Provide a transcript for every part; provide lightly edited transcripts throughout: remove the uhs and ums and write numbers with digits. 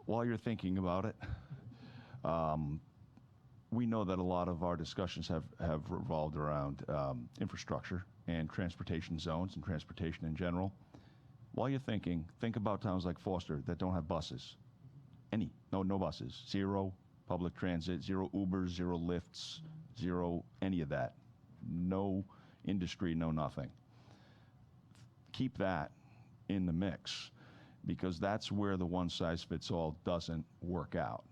while you're thinking about it, we know that a lot of our discussions have revolved around infrastructure and transportation zones and transportation in general. While you're thinking, think about towns like Foster that don't have buses. No buses. Zero public transit, zero Ubers, zero Lyfts, zero any of that. No industry, no nothing. Keep that in the mix, because that's where the one-size-fits-all doesn't work out.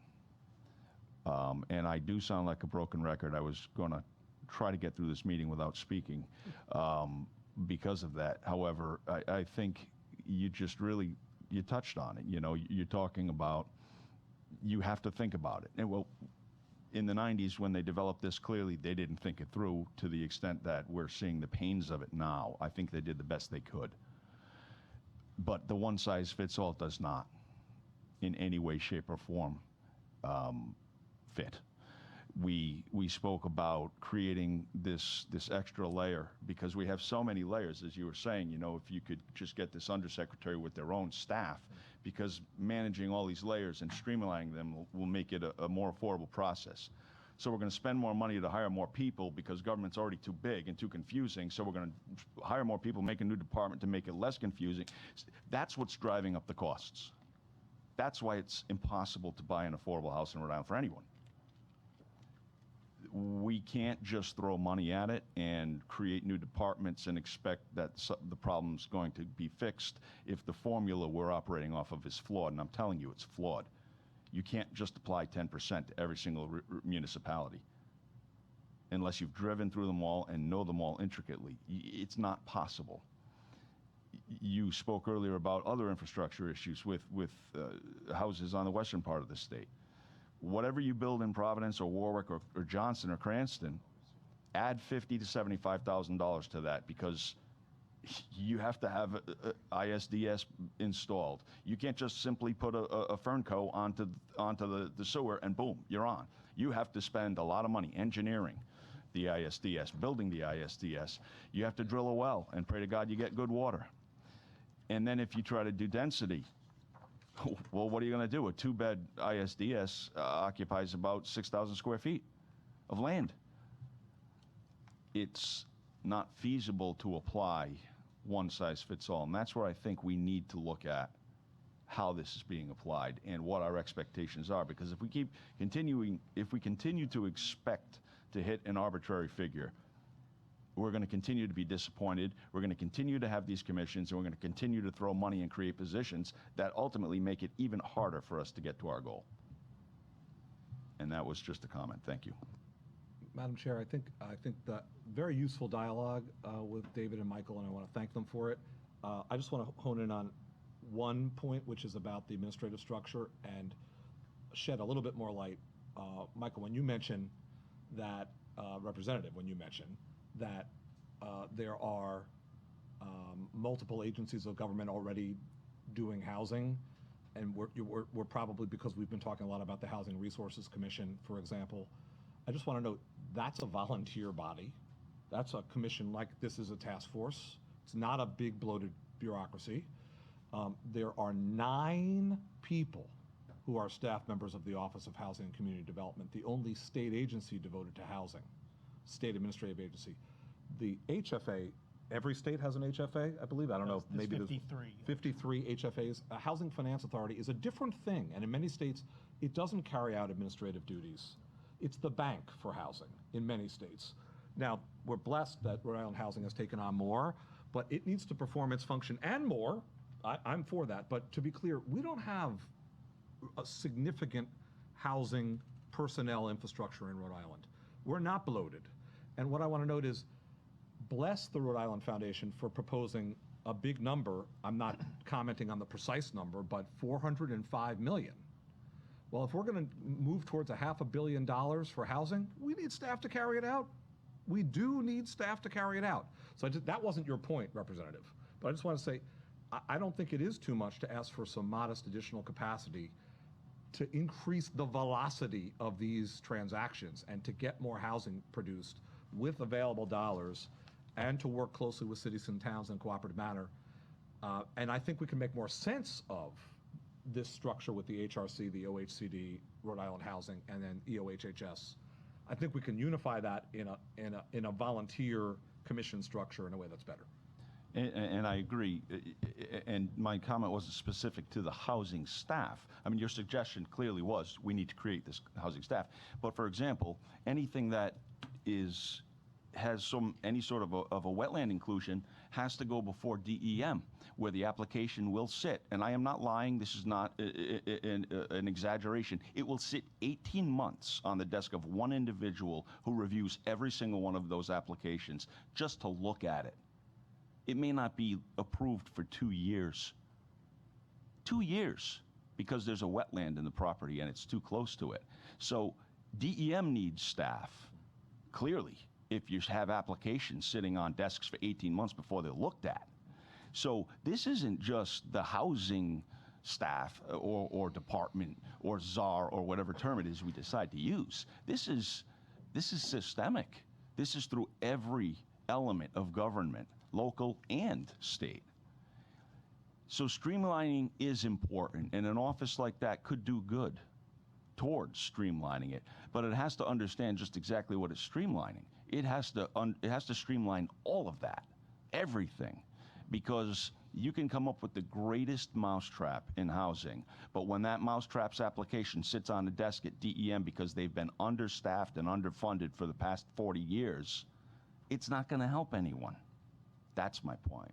And I do sound like a broken record. I was going to try to get through this meeting without speaking because of that. However, I think you just really, you touched on it. You know, you're talking about, you have to think about it. And well, in the 90s when they developed this, clearly they didn't think it through to the extent that we're seeing the pains of it now. I think they did the best they could. But the one size fits all does not, in any way, shape, or form, fit. We spoke about creating this extra layer, because we have so many layers, as you were saying. You know, if you could just get this undersecretary with their own staff, because managing all these layers and streamlining them will make it a more affordable process. So we're going to spend more money to hire more people because government's already too big and too confusing. So we're going to hire more people, make a new department to make it less confusing. That's what's driving up the costs. That's why it's impossible to buy an affordable house in Rhode Island for anyone. We can't just throw money at it and create new departments and expect that the problem's going to be fixed if the formula we're operating off of is flawed. And I'm telling you, it's flawed. You can't just apply 10% to every single municipality unless you've driven through them all and know them all intricately. It's not possible. You spoke earlier about other infrastructure issues with houses on the western part of the state. Whatever you build in Providence or Warwick or Johnston or Cranston, add $50,000 to $75,000 to that, because you have to have ISDS installed. You can't just simply put a Fernco onto the sewer and boom, you're on. You have to spend a lot of money engineering the ISDS, building the ISDS. You have to drill a well and pray to God you get good water. And then if you try to do density, well, what are you going to do? A two-bed ISDS occupies about 6,000 square feet of land. It's not feasible to apply one size fits all, and that's where I think we need to look at how this is being applied and what our expectations are. Because if we continue to expect to hit an arbitrary figure, we're going to continue to be disappointed. We're going to continue to have these commissions, and we're going to continue to throw money and create positions that ultimately make it even harder for us to get to our goal. And that was just a comment. Thank you. Madam Chair, I think that very useful dialogue with David and Michael, and I want to thank them for it. I just want to hone in on one point, which is about the administrative structure, and shed a little bit more light. Michael, when you mentioned that, Representative, when you mentioned that there are multiple agencies of government already doing housing, and we're probably, because we've been talking a lot about the Housing Resources Commission, for example, I just want to note that's a volunteer body. That's a commission, like this is a task force. It's not a big bloated bureaucracy. There are 9 people who are staff members of the Office of Housing and Community Development, the only state agency devoted to housing, state administrative agency. The HFA, every state has an HFA, I believe. I don't know, maybe 53. 53 HFAs. A Housing Finance Authority is a different thing, and in many states, it doesn't carry out administrative duties. It's the bank for housing in many states. Now, we're blessed that Rhode Island Housing has taken on more, but it needs to perform its function and more. I'm for that, but to be clear, we don't have a significant housing personnel infrastructure in Rhode Island. We're not bloated. And what I want to note is, bless the Rhode Island Foundation for proposing a big number. I'm not commenting on the precise number, but $405 million. Well, if we're going to move towards $500 million for housing, we need staff to carry it out. We do need staff to carry it out. So that wasn't your point, Representative. But I just want to say, I don't think it is too much to ask for some modest additional capacity to increase the velocity of these transactions and to get more housing produced with available dollars, and to work closely with cities and towns in a cooperative manner. And I think we can make more sense of this structure with the HRC, the OHCD, Rhode Island Housing, and then EOHHS. I think we can unify that in a volunteer commission structure in a way that's better. And I agree. And my comment wasn't specific to the housing staff. I mean, your suggestion clearly was we need to create this housing staff. But for example, anything that has any sort of a wetland inclusion has to go before DEM, where the application will sit. And I am not lying. This is not an exaggeration. It will sit 18 months on the desk of one individual who reviews every single one of those applications just to look at it. It may not be approved for 2 years. 2 years, because there's a wetland in the property and it's too close to it. So DEM needs staff, clearly, if you have applications sitting on desks for 18 months before they're looked at. So this isn't just the housing staff or department or czar or whatever term it is we decide to use. This is systemic. This is through every element of government, local and state. So streamlining is important, and an office like that could do good towards streamlining it, but it has to understand just exactly what it's streamlining. It has to streamline all of that, everything, because you can come up with the greatest mousetrap in housing, but when that mousetrap's application sits on the desk at DEM because they've been understaffed and underfunded for the past 40 years, it's not going to help anyone. That's my point.